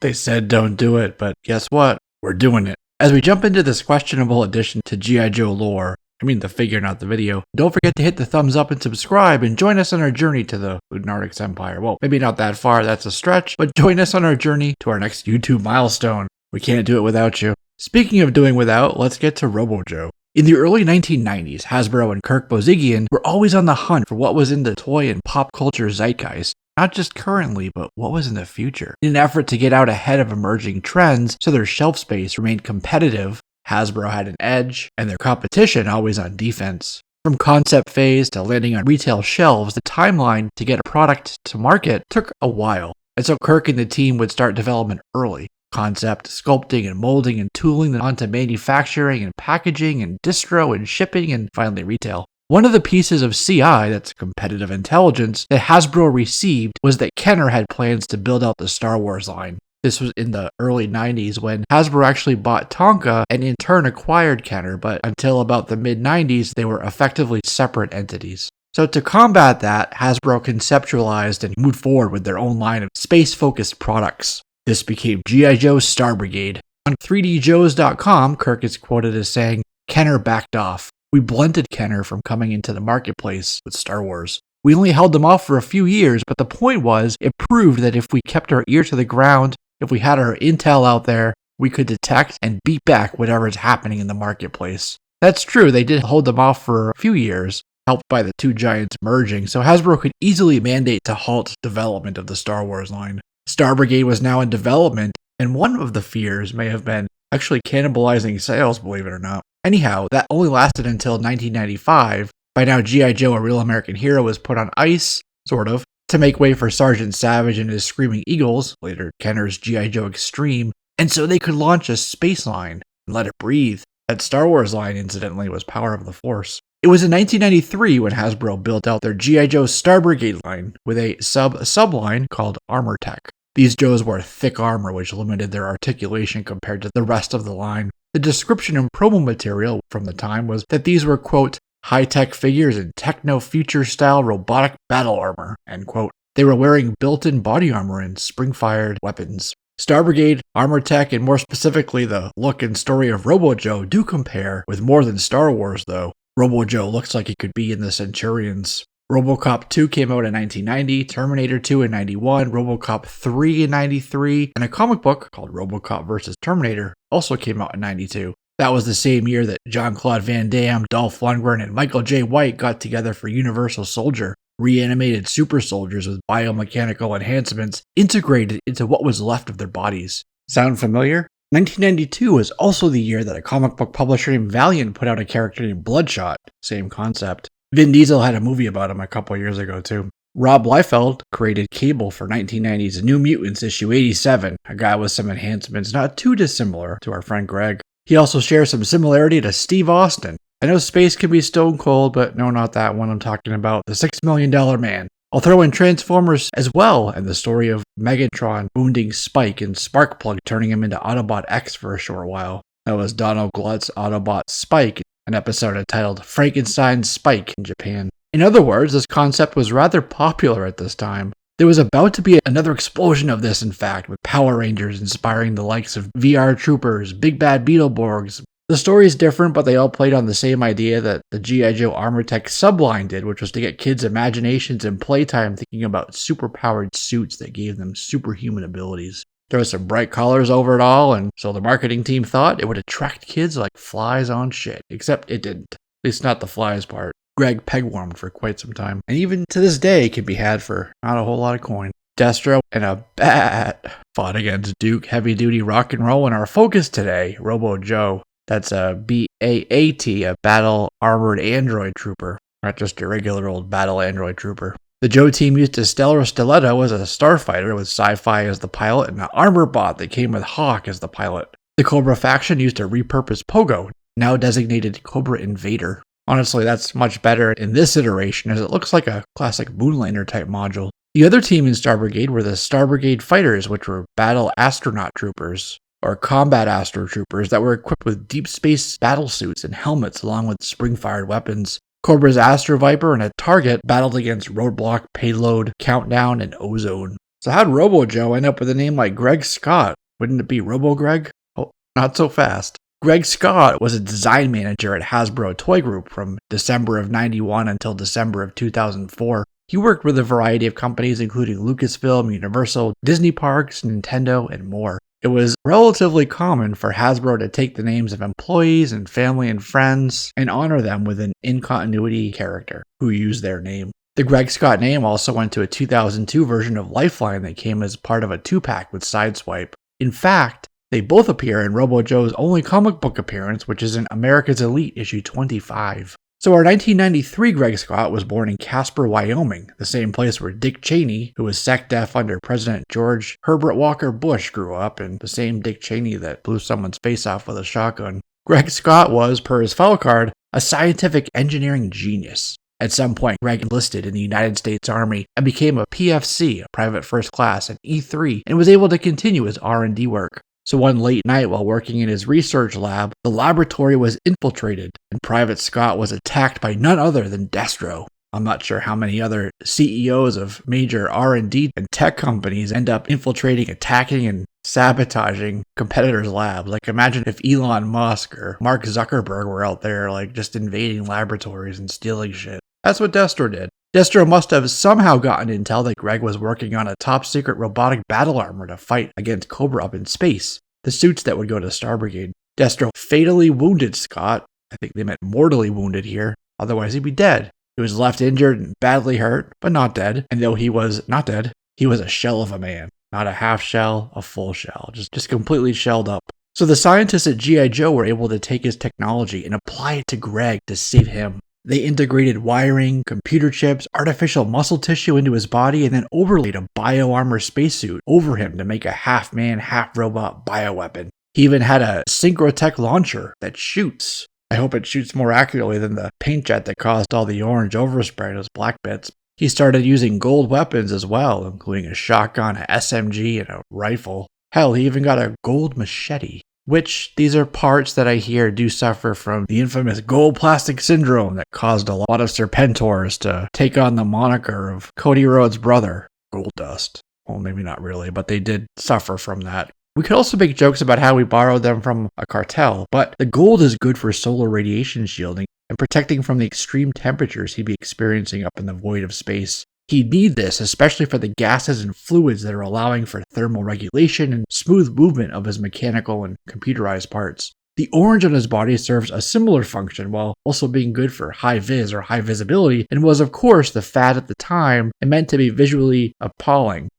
They said don't do it, but guess what? We're doing it. As we jump into this questionable addition to G.I. Joe lore, I mean the figure, not the video, don't forget to hit the thumbs up and subscribe and join us on our journey to the Lunarix Empire. Well, maybe not that far, that's a stretch, but join us on our journey to our next YouTube milestone. We can't do it without you. Speaking of doing without, let's get to Robo Joe. In the early 1990s, Hasbro and Kirk Bozigian were always on the hunt for what was in the toy and pop culture zeitgeist. Not just currently, but what was in the future. In an effort to get out ahead of emerging trends so their shelf space remained competitive, Hasbro had an edge, and their competition always on defense. From concept phase to landing on retail shelves, the timeline to get a product to market took a while, and so Kirk and the team would start development early. Concept, sculpting and molding and tooling, then onto manufacturing and packaging and distro and shipping and finally retail. One of the pieces of CI, that's competitive intelligence, that Hasbro received was that Kenner had plans to build out the Star Wars line. This was in the early 90s when Hasbro actually bought Tonka and in turn acquired Kenner, but until about the mid-90s they were effectively separate entities. So to combat that, Hasbro conceptualized and moved forward with their own line of space-focused products. This became G.I. Joe's Star Brigade. On 3djoes.com, Kirk is quoted as saying, "Kenner backed off. We blunted Kenner from coming into the marketplace with Star Wars. We only held them off for a few years, but the point was, it proved that if we kept our ear to the ground, if we had our intel out there, we could detect and beat back whatever's happening in the marketplace." That's true, they did hold them off for a few years, helped by the two giants merging, so Hasbro could easily mandate to halt development of the Star Wars line. Star Brigade was now in development, and one of the fears may have been actually cannibalizing sales, believe it or not. Anyhow, that only lasted until 1995. By now, G.I. Joe, a Real American Hero, was put on ice, sort of, to make way for Sergeant Savage and his Screaming Eagles, later Kenner's G.I. Joe Extreme, and so they could launch a space line and let it breathe. That Star Wars line, incidentally, was Power of the Force. It was in 1993 when Hasbro built out their G.I. Joe Star Brigade line with a sub-line called Armor Tech. These Joes wore thick armor, which limited their articulation compared to the rest of the line. The description and promo material from the time was that these were, quote, high-tech figures in techno-future-style robotic battle armor, end quote. They were wearing built-in body armor and spring-fired weapons. Star Brigade, Armor Tech, and more specifically the look and story of Robo Joe do compare with more than Star Wars, though. Robo Joe looks like he could be in the Centurions. RoboCop 2 came out in 1990, Terminator 2 in 91, RoboCop 3 in 93, and a comic book called RoboCop vs. Terminator also came out in 92. That was the same year that Jean-Claude Van Damme, Dolph Lundgren, and Michael J. White got together for Universal Soldier, reanimated super soldiers with biomechanical enhancements integrated into what was left of their bodies. Sound familiar? 1992 was also the year that a comic book publisher named Valiant put out a character named Bloodshot. Same concept. Vin Diesel had a movie about him a couple years ago too. Rob Liefeld created Cable for 1990's New Mutants issue 87, a guy with some enhancements not too dissimilar to our friend Greg. He also shares some similarity to Steve Austin. I know space can be stone cold, but no, not that one. I'm talking about the $6 Million Man. I'll throw in Transformers as well, and the story of Megatron wounding Spike and Sparkplug turning him into Autobot X for a short while. That was Donald Glutt's Autobot Spike, an episode entitled Frankenstein's Spike in Japan. In other words, this concept was rather popular at this time. There was about to be another explosion of this, in fact, with Power Rangers inspiring the likes of VR Troopers, Big Bad Beetle Borgs. The story is different, but they all played on the same idea that the G.I. Joe Armor Tech subline did, which was to get kids' imaginations and playtime thinking about superpowered suits that gave them superhuman abilities. There was some bright colors over it all, and so the marketing team thought it would attract kids like flies on shit. Except it didn't. At least not the flies part. Greg peg-warmed for quite some time, and even to this day can be had for not a whole lot of coin. Destro and a bat fought against Duke heavy-duty rock and roll, and our focus today, Robo Joe. That's a B-A-A-T, a battle-armored android trooper, not just a regular old battle android trooper. The Joe team used a Stellar Stiletto as a starfighter with Sci-Fi as the pilot and an armor bot that came with Hawk as the pilot. The Cobra faction used a repurposed Pogo, now designated Cobra Invader. Honestly, that's much better in this iteration as it looks like a classic Moonlander type module. The other team in Star Brigade were the Star Brigade Fighters, which were battle astronaut troopers, or combat astro troopers that were equipped with deep space battle suits and helmets along with spring-fired weapons. Cobra's Astro Viper and a Target battled against Roadblock, Payload, Countdown, and Ozone. So how'd Robo Joe end up with a name like Greg Scott? Wouldn't it be Robo Greg? Oh, not so fast. Greg Scott was a design manager at Hasbro Toy Group from December of 91 until December of 2004. He worked with a variety of companies including Lucasfilm, Universal, Disney Parks, Nintendo, and more. It was relatively common for Hasbro to take the names of employees and family and friends and honor them with an in-continuity character who used their name. The Greg Scott name also went to a 2002 version of Lifeline that came as part of a 2-pack with Sideswipe. In fact, they both appear in Robo Joe's only comic book appearance, which is in America's Elite issue 25. So our 1993 Greg Scott was born in Casper, Wyoming, the same place where Dick Cheney, who was SecDef under President George Herbert Walker Bush, grew up, and the same Dick Cheney that blew someone's face off with a shotgun. Greg Scott was, per his file card, a scientific engineering genius. At some point, Greg enlisted in the United States Army and became a PFC, a private first class, at E3, and was able to continue his R&D work. So one late night while working in his research lab, the laboratory was infiltrated, and Private Scott was attacked by none other than Destro. I'm not sure how many other CEOs of major R&D and tech companies end up infiltrating, attacking, and sabotaging competitors' labs. Like, imagine if Elon Musk or Mark Zuckerberg were out there, like, just invading laboratories and stealing shit. That's what Destro did. Destro must have somehow gotten intel that Greg was working on a top-secret robotic battle armor to fight against Cobra up in space, the suits that would go to Star Brigade. Destro fatally wounded Scott. I think they meant mortally wounded here, otherwise he'd be dead. He was left injured and badly hurt, but not dead. And though he was not dead, he was a shell of a man. Not a half shell, a full shell, just completely shelled up. So the scientists at G.I. Joe were able to take his technology and apply it to Greg to save him. They integrated wiring, computer chips, artificial muscle tissue into his body, and then overlaid a bioarmor spacesuit over him to make a half-man, half-robot bioweapon. He even had a Synchrotech launcher that shoots. I hope it shoots more accurately than the paint jet that caused all the orange overspray in his black bits. He started using gold weapons as well, including a shotgun, a SMG, and a rifle. Hell, he even got a gold machete. Which, these are parts that I hear do suffer from the infamous gold plastic syndrome that caused a lot of Serpentors to take on the moniker of Cody Rhodes' brother, Gold Dust. Well, maybe not really, but they did suffer from that. We could also make jokes about how we borrowed them from a cartel, but the gold is good for solar radiation shielding and protecting from the extreme temperatures he'd be experiencing up in the void of space. He'd need this, especially for the gases and fluids that are allowing for thermal regulation and smooth movement of his mechanical and computerized parts. The orange on his body serves a similar function while also being good for high vis or high visibility, and was of course the fad at the time and meant to be visually appealing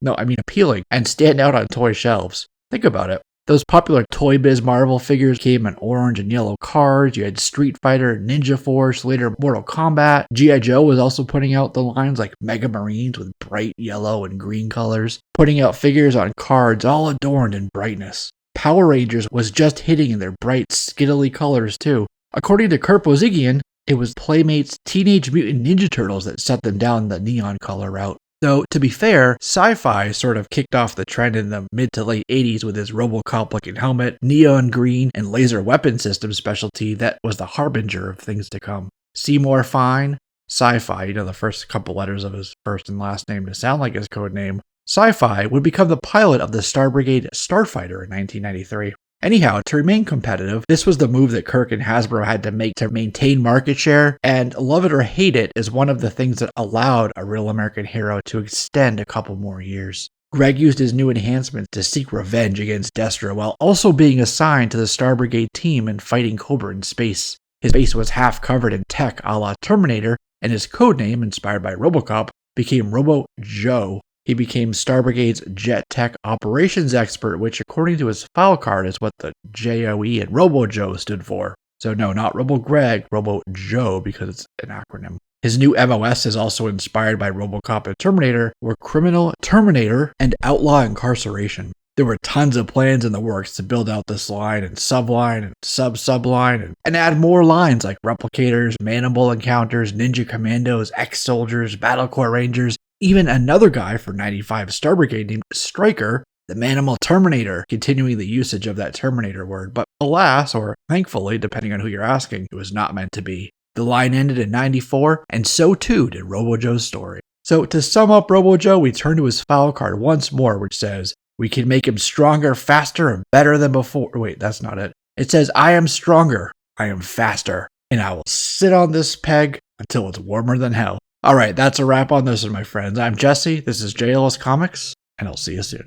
and stand out on toy shelves. Think about it. Those popular Toy Biz Marvel figures came in orange and yellow cards. You had Street Fighter, Ninja Force, later Mortal Kombat. G.I. Joe was also putting out the lines like Mega Marines with bright yellow and green colors, putting out figures on cards all adorned in brightness. Power Rangers was just hitting in their bright, skittily colors too. According to Kirk Bozigian, it was Playmates' Teenage Mutant Ninja Turtles that set them down the neon color route. Though, to be fair, Sci-Fi sort of kicked off the trend in the mid to late 80s with his RoboCop-looking helmet, neon green, and laser weapon system specialty that was the harbinger of things to come. Seymour Fine, Sci-Fi, the first couple letters of his first and last name to sound like his code name, Sci-Fi would become the pilot of the Star Brigade Starfighter in 1993. Anyhow, to remain competitive, this was the move that Kirk and Hasbro had to make to maintain market share, and love it or hate it is one of the things that allowed a Real American Hero to extend a couple more years. Greg used his new enhancements to seek revenge against Destro while also being assigned to the Star Brigade team and fighting Cobra in space. His face was half covered in tech a la Terminator, and his codename, inspired by RoboCop, became Robo Joe. He became Star Brigade's Jet Tech Operations Expert, which according to his file card is what the JOE and Robo Joe stood for. So no, not Robo Greg, Robo Joe, because it's an acronym. His new MOS is also inspired by RoboCop and Terminator, were Criminal Terminator and Outlaw Incarceration. There were tons of plans in the works to build out this line and subline and sub-subline and add more lines like Replicators, Mandible Encounters, Ninja Commandos, Ex-Soldiers, Battle Corps Rangers, even another guy for 95 Star Brigade named Stryker, the Manimal Terminator, continuing the usage of that Terminator word. But alas, or thankfully, depending on who you're asking, it was not meant to be. The line ended in 94, and so too did Robo Joe's story. So to sum up Robo Joe, we turn to his file card once more, which says, we can make him stronger, faster, and better than before. Wait, that's not it. It says, I am stronger, I am faster, and I will sit on this peg until it's warmer than hell. Alright, that's a wrap on this one, my friends. I'm Jesse, this is JLS Comics, and I'll see you soon.